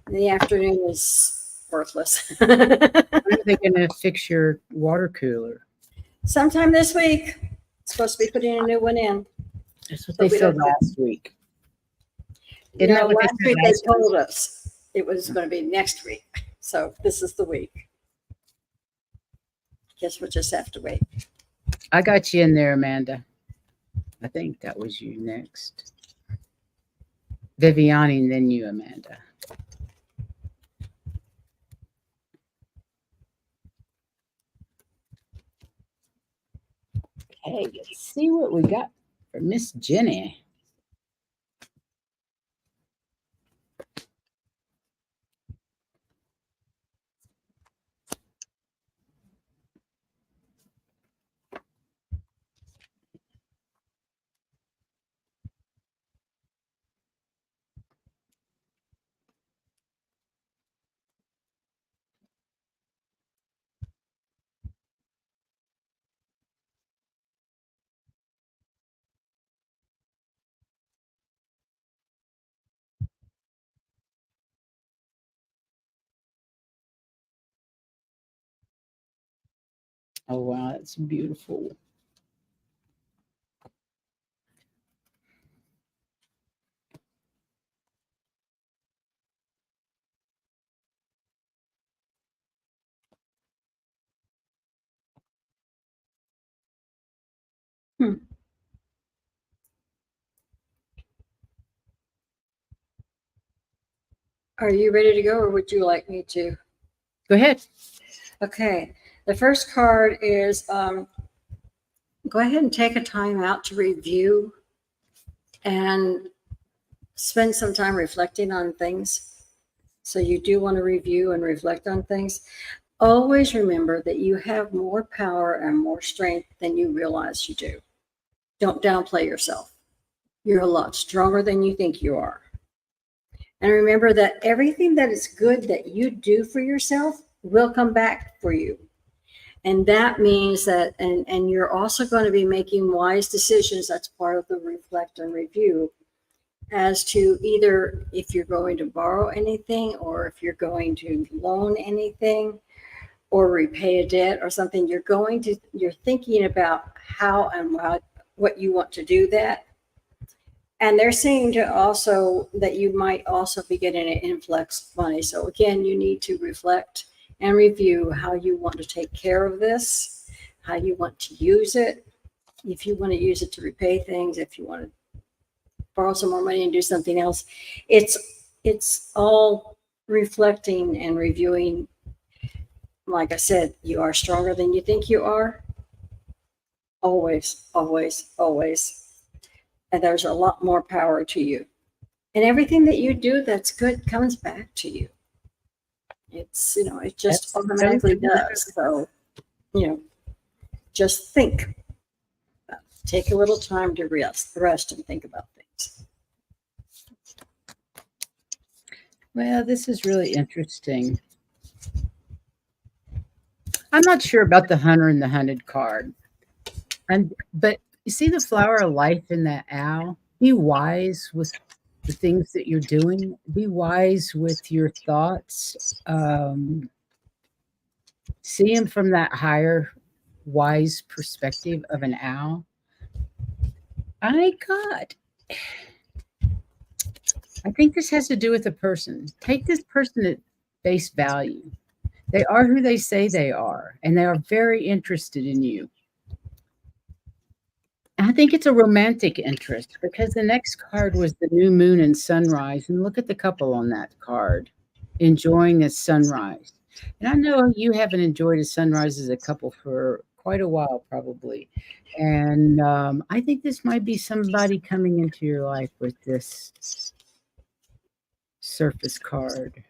Speaker 2: And the afternoon is worthless.
Speaker 1: When are they going to fix your water cooler?
Speaker 2: Sometime this week. It's supposed to be putting a new one in.
Speaker 1: That's what they said last week.
Speaker 2: Last week they told us it was going to be next week. So this is the week. Guess we'll just have to wait.
Speaker 1: I got you in there, Amanda. I think that was you next. Viviani, and then you, Amanda. Okay, let's see what we got for Miss Jenny. Oh, wow, that's beautiful.
Speaker 2: Are you ready to go, or would you like me to?
Speaker 1: Go ahead.
Speaker 2: Okay. The first card is go ahead and take a time out to review and spend some time reflecting on things. So you do want to review and reflect on things. Always remember that you have more power and more strength than you realize you do. Don't downplay yourself. You're a lot stronger than you think you are. And remember that everything that is good that you do for yourself will come back for you. And that means that, and you're also going to be making wise decisions. That's part of the reflect and review, as to either if you're going to borrow anything, or if you're going to loan anything, or repay a debt or something. You're thinking about how and what you want to do that. And they're saying to also that you might also be getting an influx of money. So again, you need to reflect and review how you want to take care of this, how you want to use it. If you want to use it to repay things, if you want to borrow some more money and do something else, it's all reflecting and reviewing. Like I said, you are stronger than you think you are. Always, always, always. And there's a lot more power to you. And everything that you do that's good comes back to you. It's, it just automatically does. So, just think. Take a little time to rest and think about things.
Speaker 1: Well, this is really interesting. I'm not sure about the hunter and the hunted card. But you see the flower of life in that owl? Be wise with the things that you're doing. Be wise with your thoughts. See them from that higher, wise perspective of an owl. I think this has to do with a person. Take this person at face value. They are who they say they are, and they are very interested in you. I think it's a romantic interest, because the next card was the new moon and sunrise. And look at the couple on that card, enjoying the sunrise. And I know you haven't enjoyed a sunrise as a couple for quite a while, probably. And I think this might be somebody coming into your life with this surface card.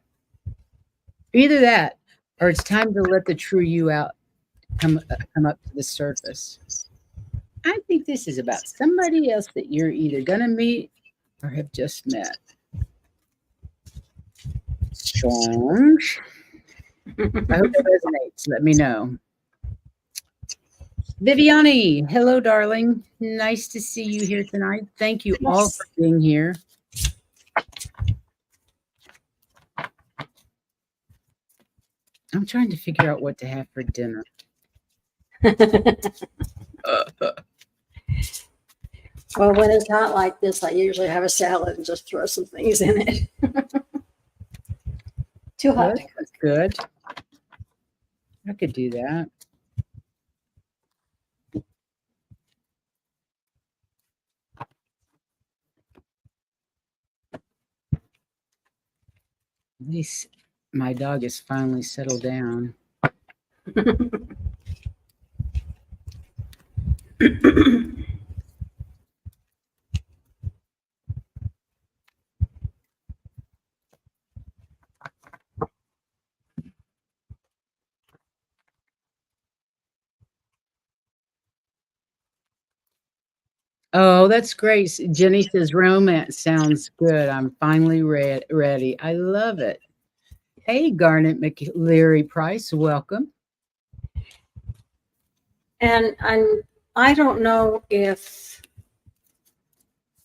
Speaker 1: Either that, or it's time to let the true you out come up to the surface. I think this is about somebody else that you're either going to meet or have just met. Strong. I hope it resonates. Let me know. Viviani, hello, darling. Nice to see you here tonight. Thank you all for being here. I'm trying to figure out what to have for dinner.
Speaker 2: Well, when it's hot like this, I usually have a salad and just throw some things in it. Too hot.
Speaker 1: That's good. I could do that. At least my dog has finally settled down. Oh, that's great. Jenny says romance sounds good. I'm finally ready. I love it. Hey, Garnet McLeary Price, welcome.
Speaker 2: And I don't know if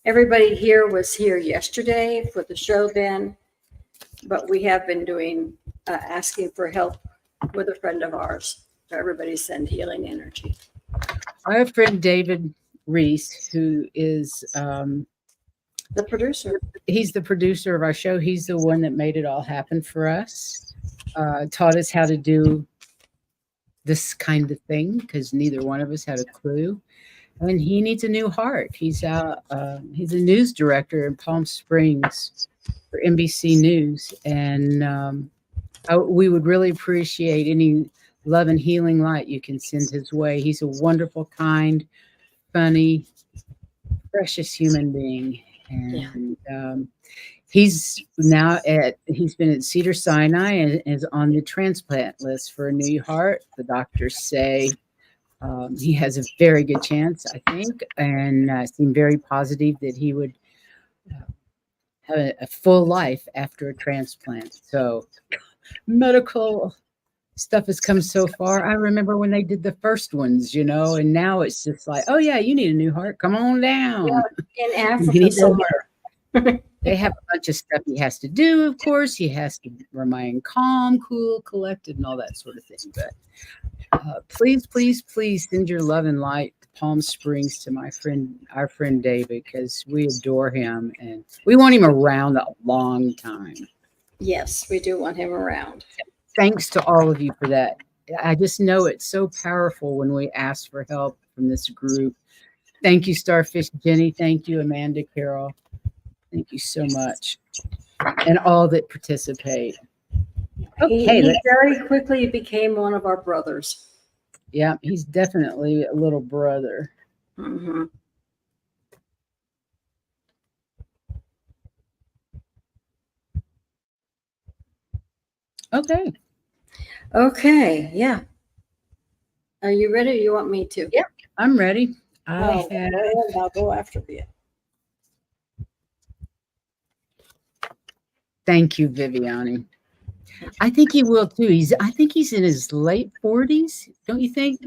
Speaker 2: everybody here was here yesterday for the show then, but we have been doing asking for help with a friend of ours. So everybody send healing energy.
Speaker 1: I have a friend, David Reese, who is
Speaker 2: the producer.
Speaker 1: He's the producer of our show. He's the one that made it all happen for us. Taught us how to do this kind of thing, because neither one of us had a clue. And he needs a new heart. He's a news director in Palm Springs, for NBC News. And we would really appreciate any love and healing light you can send his way. He's a wonderful, kind, funny, precious human being. And he's been at Cedar Sinai and is on the transplant list for a new heart. The doctors say he has a very good chance, I think, and seem very positive that he would have a full life after a transplant. So medical stuff has come so far. I remember when they did the first ones, and now it's just like, oh yeah, you need a new heart. Come on down.
Speaker 2: Yeah, in Africa somewhere.
Speaker 1: They have a bunch of stuff he has to do, of course. He has to remain calm, cool, collected, and all that sort of thing. But please, please, please send your love and light to Palm Springs to our friend David, because we adore him and we want him around a long time.
Speaker 2: Yes, we do want him around.
Speaker 1: Thanks to all of you for that. I just know it's so powerful when we ask for help from this group. Thank you, Starfish Jenny. Thank you, Amanda Carroll. Thank you so much. And all that participate.
Speaker 2: Okay, he very quickly became one of our brothers.
Speaker 1: Yeah, he's definitely a little brother.
Speaker 2: Mm-hmm. Okay, yeah. Are you ready or you want me to?
Speaker 1: Yeah, I'm ready.
Speaker 2: I'll go after you.
Speaker 1: Thank you, Viviani. I think he will too. I think he's in his late 40s. Don't you think?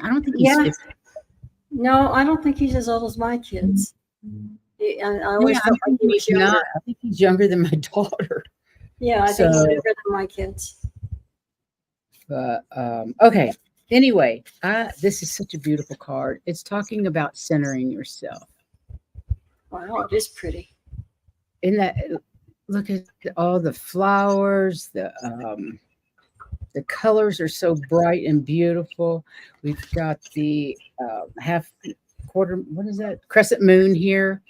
Speaker 1: I don't think he's 50.
Speaker 2: No, I don't think he's as old as my kids. I always felt like he was younger.
Speaker 1: I think he's younger than my daughter.
Speaker 2: Yeah, I think he's younger than my kids.
Speaker 1: But okay. Anyway, this is such a beautiful card. It's talking about centering yourself.
Speaker 2: Wow, it is pretty.
Speaker 1: Look at all the flowers. The colors are so bright and beautiful. We've got the what is that? Crescent moon here.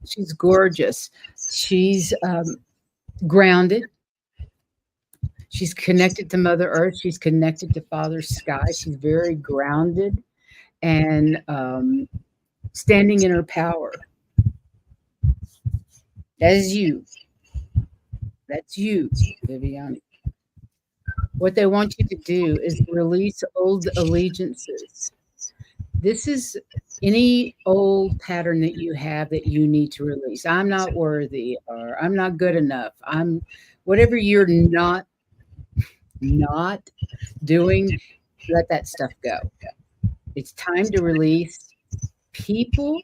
Speaker 1: She's gorgeous. She's grounded. She's connected to Mother Earth. She's connected to Father Sky. She's very grounded and standing in her power. That is you. That's you, Viviani. What they want you to do is release old allegiances. This is any old pattern that you have that you need to release. I'm not worthy, or I'm not good enough. Whatever you're not doing, let that stuff go. It's time to release people,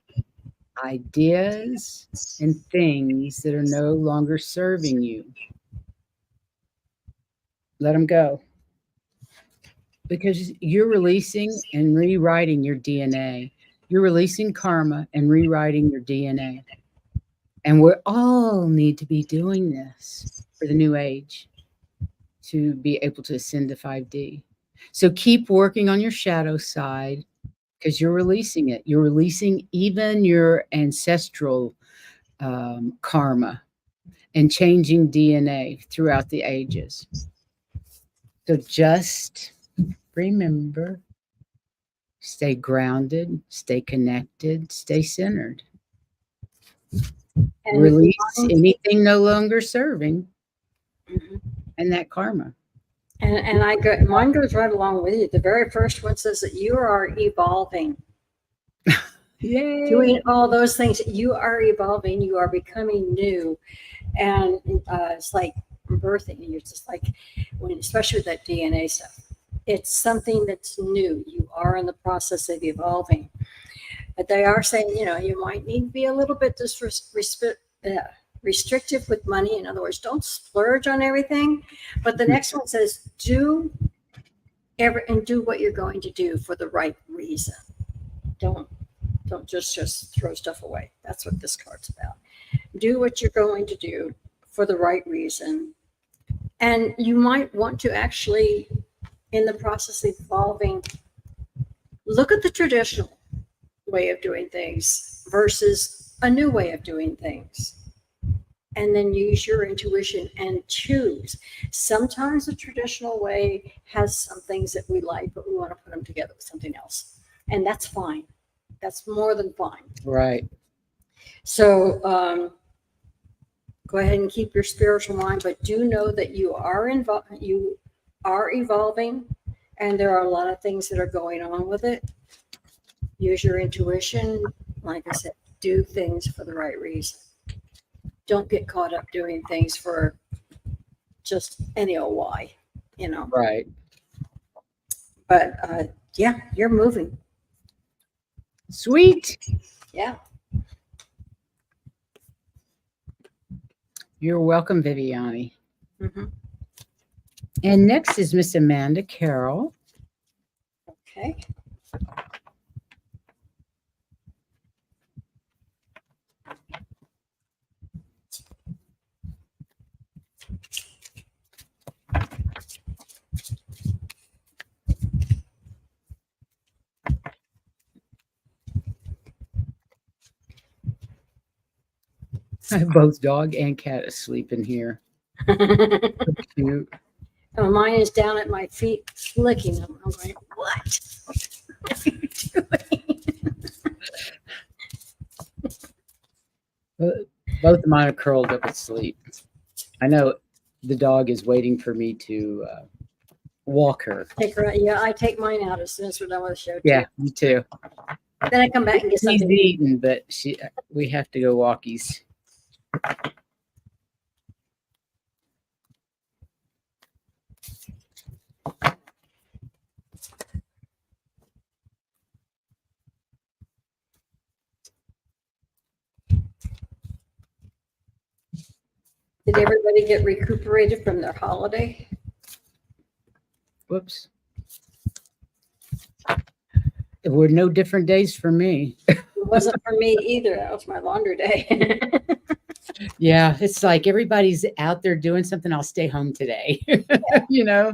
Speaker 1: ideas, and things that are no longer serving you. Let them go. Because you're releasing and rewriting your DNA. You're releasing karma and rewriting your DNA. And we all need to be doing this for the new age to be able to ascend to 5D. So keep working on your shadow side, because you're releasing it. You're releasing even your ancestral karma and changing DNA throughout the ages. So just remember, stay grounded, stay connected, stay centered. And release anything no longer serving, and that karma.
Speaker 2: And mine goes right along with you. The very first one says that you are evolving.
Speaker 1: Yay.
Speaker 2: Doing all those things, you are evolving. You are becoming new, and it's like birthing. And you're just like, especially with that DNA stuff, it's something that's new. You are in the process of evolving. But they are saying, you might need to be a little bit restrictive with money. In other words, don't splurge on everything. But the next one says, do what you're going to do for the right reason. Don't just throw stuff away. That's what this card's about. Do what you're going to do for the right reason. And you might want to actually, in the process of evolving, look at the traditional way of doing things versus a new way of doing things. and then use your intuition and choose. Sometimes the traditional way has some things that we like, but we want to put them together with something else. And that's fine. That's more than fine.
Speaker 1: Right.
Speaker 2: So go ahead and keep your spiritual mind, but do know that you are evolving, and there are a lot of things that are going on with it. Use your intuition. Like I said, do things for the right reason. Don't get caught up doing things for just any old why, you know.
Speaker 1: Right.
Speaker 2: But yeah, you're moving.
Speaker 1: Sweet.
Speaker 2: Yeah.
Speaker 1: You're welcome, Viviani.
Speaker 2: Mm-hmm.
Speaker 1: And next is Miss Amanda Carroll.
Speaker 2: Okay.
Speaker 1: I have both dog and cat asleep in here. Cute.
Speaker 2: Oh, mine is down at my feet, licking them. I'm going, what? What are you doing?
Speaker 1: Both of mine are curled up asleep. I know the dog is waiting for me to walk her.
Speaker 2: Take her out. Yeah, I take mine out as soon as we're done with the show.
Speaker 1: Yeah, me too.
Speaker 2: Then I come back and get
Speaker 1: She's
Speaker 2: something.
Speaker 1: eating, but we have to go walkies.
Speaker 2: Did everybody get recuperated from their holiday?
Speaker 1: Whoops. There were no different days for me.
Speaker 2: It wasn't for me either. That was my laundry day.
Speaker 1: Yeah, it's like everybody's out there doing something. I'll stay home today. You know?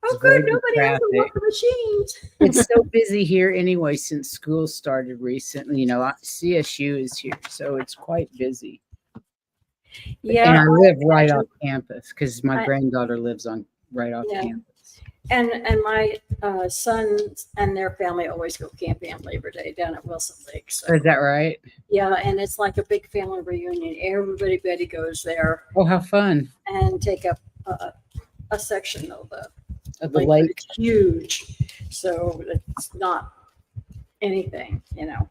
Speaker 2: Oh, good. Nobody has to work the machines.
Speaker 1: It's so busy here anyway since school started recently. You know, CSU is here, so it's quite busy.
Speaker 2: Yeah.
Speaker 1: And I live right off campus because my granddaughter lives right off campus.
Speaker 2: And my sons and their family always go camping on Labor Day down at Wilson Lake. So.
Speaker 1: Is that right?
Speaker 2: Yeah, and it's like a big family reunion. Everybody goes there.
Speaker 1: Oh, how fun!
Speaker 2: And take up a section of the
Speaker 1: lake.
Speaker 2: It's huge, so it's not anything, you know.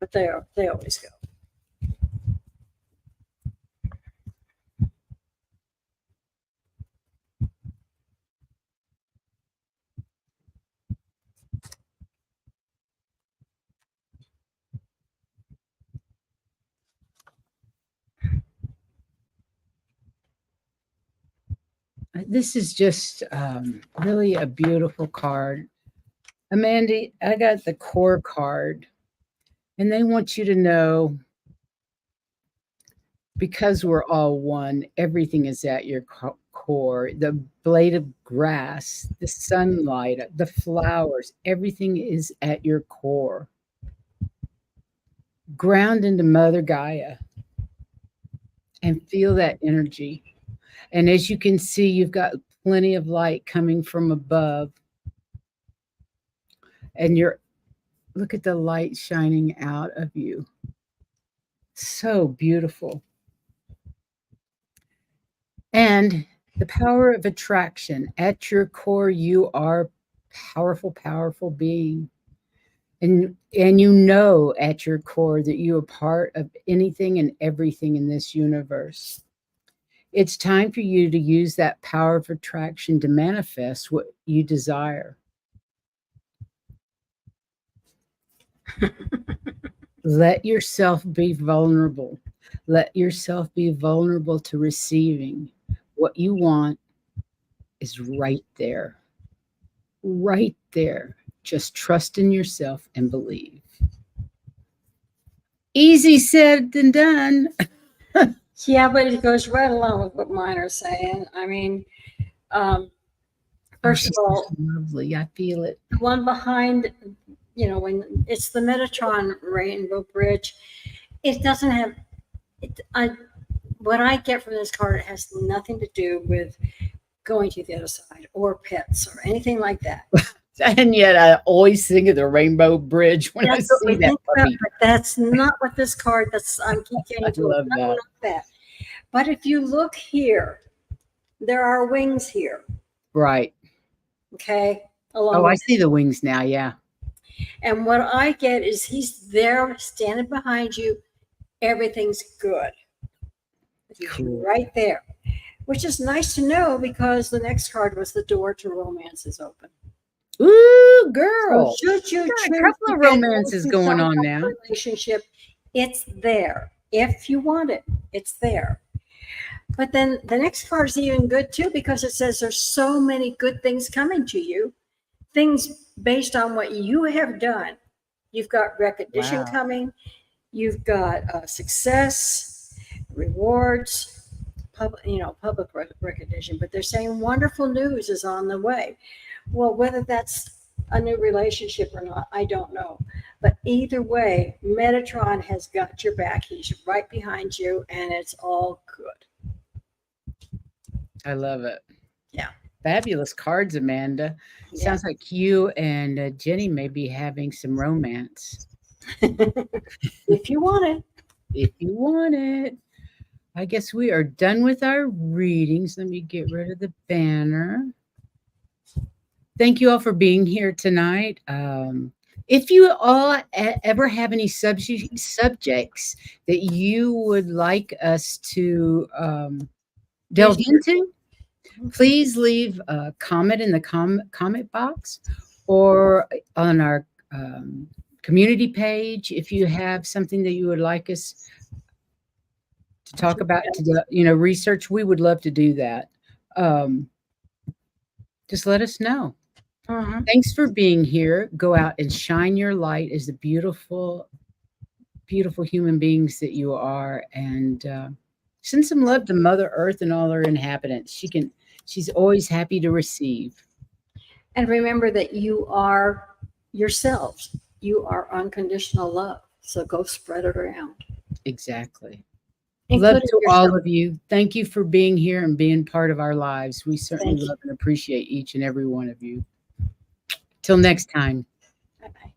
Speaker 2: But they always go.
Speaker 1: This is just really a beautiful card. Amanda, I got the core card, and they want you to know, because we're all one, everything is at your core. The blade of grass, the sunlight, the flowers, everything is at your core. Ground into Mother Gaia and feel that energy. And as you can see, you've got plenty of light coming from above. And look at the light shining out of you. So beautiful. And the power of attraction. At your core, you are powerful, powerful being. And you know at your core that you are part of anything and everything in this universe. It's time for you to use that power of attraction to manifest what you desire. Let yourself be vulnerable. Let yourself be vulnerable to receiving. What you want is right there. Right there. Just trust in yourself and believe. Easy said than done.
Speaker 2: Yeah, but it goes right along with what mine are saying. I mean, first of all,
Speaker 1: lovely. I feel it.
Speaker 2: The one behind, you know, when it's the Metatron Rainbow Bridge, it doesn't have what I get from this card has nothing to do with going to the other side or pets or anything like that.
Speaker 1: And yet I always think of the Rainbow Bridge when
Speaker 2: That's
Speaker 1: I
Speaker 2: what we
Speaker 1: see that
Speaker 2: think about,
Speaker 1: puppy.
Speaker 2: but that's not what this card. I'm keep
Speaker 1: I
Speaker 2: getting to
Speaker 1: love
Speaker 2: it.
Speaker 1: that.
Speaker 2: Not that. But if you look here, there are wings here.
Speaker 1: Right.
Speaker 2: Okay. Along
Speaker 1: Oh, I
Speaker 2: with
Speaker 1: see the wings now. Yeah.
Speaker 2: And what I get is he's there standing behind you. Everything's good. He's
Speaker 1: Cool.
Speaker 2: right there, which is nice to know because the next card was the door to romance is open.
Speaker 1: Ooh, girl.
Speaker 2: So should you
Speaker 1: Got a
Speaker 2: choose
Speaker 1: couple
Speaker 2: to
Speaker 1: of
Speaker 2: get
Speaker 1: romances
Speaker 2: into
Speaker 1: going
Speaker 2: some
Speaker 1: on
Speaker 2: kind of
Speaker 1: now.
Speaker 2: relationship, it's there. If you want it, it's there. But then the next card is even good too because it says there's so many good things coming to you, things based on what you have done. You've got recognition
Speaker 1: Wow.
Speaker 2: coming. You've got success, rewards, public recognition. But they're saying wonderful news is on the way. Well, whether that's a new relationship or not, I don't know. But either way, Metatron has got your back. He's right behind you, and it's all good.
Speaker 1: I love it.
Speaker 2: Yeah.
Speaker 1: Fabulous cards, Amanda.
Speaker 2: Yeah.
Speaker 1: Sounds like you and Jenny may be having some romance.
Speaker 2: If you want it.
Speaker 1: If you want it. I guess we are done with our readings. Let me get rid of the banner. Thank you all for being here tonight. If you all ever have any subjects that you would like us to delve into, please leave a comment in the comment box or on our community page. If you have something that you would like us to talk about, to research, we would love to do that. Just let us know. Thanks for being here. Go out and shine your light as the beautiful, beautiful human beings that you are, and send some love to Mother Earth and all her inhabitants. She's always happy to receive.
Speaker 2: And remember that you are yourselves. You are unconditional love. So go spread it around.
Speaker 1: Exactly.
Speaker 2: Including
Speaker 1: love to
Speaker 2: yourself.
Speaker 1: all of you. Thank you for being here and being part of our lives. We certainly love and appreciate each and every one of you. Till next time.
Speaker 2: Bye-bye.